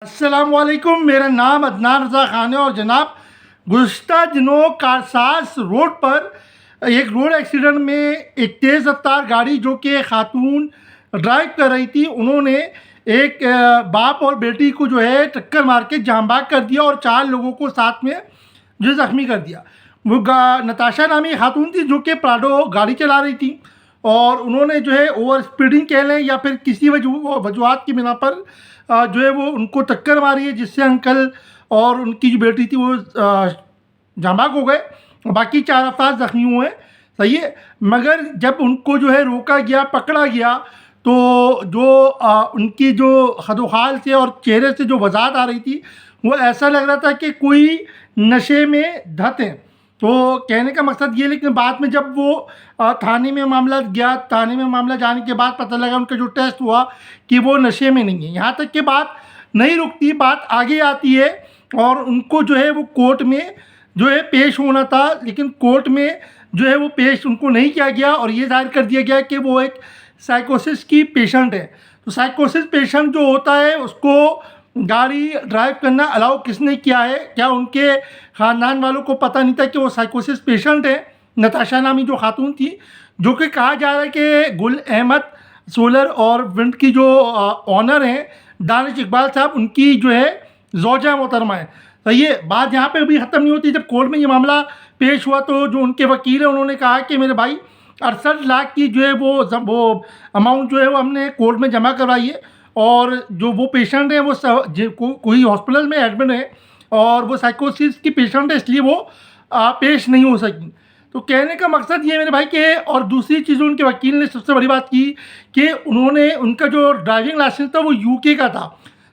अस्सलामुअलैकुम, मेरा नाम अदनान रज़ा ख़ान है और जनाब गुज़श्ता दिनों कारसास रोड पर एक रोड एक्सीडेंट में एक तेज़ रफ्तार गाड़ी जो कि ख़ातून ड्राइव कर रही थी, उन्होंने एक बाप और बेटी को जो है टक्कर मार के जान भाग कर दिया और 4 लोगों को साथ में जो ज़ख्मी कर दिया। वो नताशा नामी खातून थी जो कि प्राडो गाड़ी चला रही थी और उन्होंने जो है ओवर स्पीडिंग कह लें या फिर किसी वजूहत की बिना पर जो है वो उनको टक्कर मारी है, जिससे अंकल और उनकी जो बेटी थी वो जाँ बाग हो गए। बाकी 4 अफराद ज़ख्मी हुए हैं, सही है। मगर जब उनको जो है रोका गया, पकड़ा गया, तो जो उनकी जो खदोखाल से और चेहरे से जो वज़ाहत आ रही थी वो ऐसा लग रहा था कि कोई नशे में धत हैं। तो कहने का मकसद ये, लेकिन बाद में जब वो थाने में मामला गया, थाने में मामला जाने के बाद पता लगा उनका जो टेस्ट हुआ कि वो नशे में नहीं है। यहाँ तक कि बात नहीं रुकती, बात आगे आती है और उनको जो है वो कोर्ट में जो है पेश होना था, लेकिन कोर्ट में जो है वो पेश उनको नहीं किया गया और ये जाहिर कर दिया गया कि वो एक साइकोसिस की पेशेंट है। तो साइकोसिस पेशेंट जो होता है उसको गाड़ी ड्राइव करना अलाउ किसने किया है? क्या उनके ख़ानदान वालों को पता नहीं था कि वो साइकोसिस पेशेंट है? नताशा नामी जो खातून थी, जो कि कहा जा रहा है कि गुल अहमद सोलर और विंड की जो ऑनर हैं दानिश इकबाल साहब, उनकी जो है ज़ौजा मोहतरमा है। तो ये बात यहाँ पे भी ख़त्म नहीं होती। जब कोर्ट में ये मामला पेश हुआ तो जो उनके वकील हैं उन्होंने कहा कि मेरे भाई 68 लाख की जो है वो अमाउंट जो है वो हमने कोर्ट में जमा करवाई है और जो वो पेशेंट है वो कोई हॉस्पिटल में एडमिट है और वो साइकोसिस की पेशेंट है, इसलिए वो पेश नहीं हो सकी। तो कहने का मकसद ये मेरे भाई कि और दूसरी चीज़ उनके वकील ने सबसे बड़ी बात की कि उन्होंने उनका जो ड्राइविंग लाइसेंस था वो यूके का था।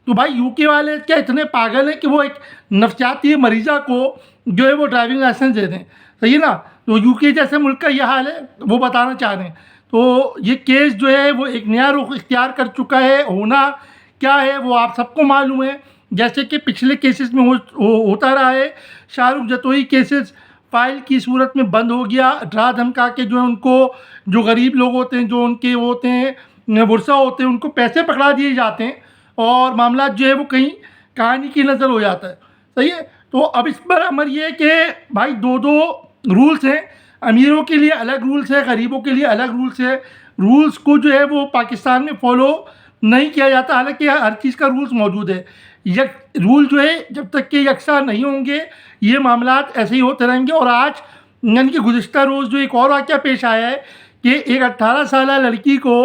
तो भाई यूके वाले क्या इतने पागल हैं कि वो एक नफसियाती मरीज़ा को जो है वो ड्राइविंग लाइसेंस दे दें? सही है ना। तो यूके जैसे मुल्क का यह हाल है, वो बताना चाह रहे हैं। तो ये केस जो है वो एक नया रुख इख्तियार कर चुका है। होना क्या है वो आप सबको मालूम है, जैसे कि पिछले केसेस में होता रहा है। शाहरुख जतोई केसेस फाइल की सूरत में बंद हो गया, डरा धमका के जो है उनको, जो गरीब लोग होते हैं, जो उनके वो होते हैं वर्सा होते हैं, उनको पैसे पकड़ा दिए जाते हैं और मामला जो है वो कहीं कहानी की नज़र हो जाता है। सही है। तो अब इस पर अमर ये है कि भाई दो रूल्स हैं, अमीरों के लिए अलग रूल्स है, गरीबों के लिए अलग रूल्स है। रूल्स को जो है वो पाकिस्तान में फॉलो नहीं किया जाता, हालांकि हर चीज़ का रूल्स मौजूद है। रूल जो है जब तक कि यकसा नहीं होंगे ये मामलात ऐसे ही होते रहेंगे। और आज यानी कि गुज़िश्ता रोज़ जो एक और वाक़या पेश आया है कि एक 18 साल लड़की को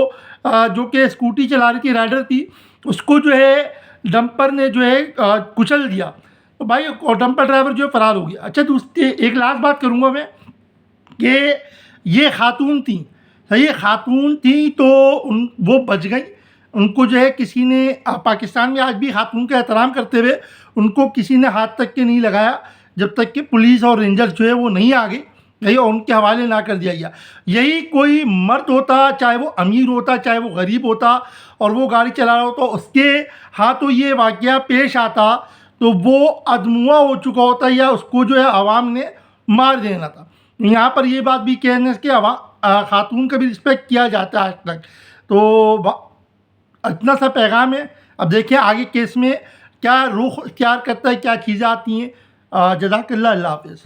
जो कि स्कूटी चला रही थी, राइडर थी, उसको जो है डंपर ने जो है कुचल दिया। तो भाई और डंपर ड्राइवर जो है फ़रार हो गया। अच्छा, दूसरी एक लास्ट बात करूँगा मैं कि ये खातून थी, सही है, खातून थी तो वो बच गई। उनको जो है किसी ने पाकिस्तान में आज भी खातून का एहतराम करते हुए उनको किसी ने हाथ तक के नहीं लगाया जब तक कि पुलिस और रेंजर्स जो है वो नहीं आ गई, नहीं, और उनके हवाले ना कर दिया गया। यही कोई मर्द होता, चाहे वो अमीर होता चाहे वो गरीब होता, और वो गाड़ी चला रहा होता, उसके हाथों ये वाक़या पेश आता तो वो अदमुआ हो चुका होता या उसको जो है आवाम ने मार देना था। यहाँ पर ये बात भी कहने कि खातून का भी रिस्पेक्ट किया जाता है आज तक। तो इतना सा पैगाम है। अब देखिए आगे केस में क्या रुख इख्तियार करता है, क्या चीज़ें आती हैं। जज़ाकल्लाह, अल्लाह हाफ़िज़।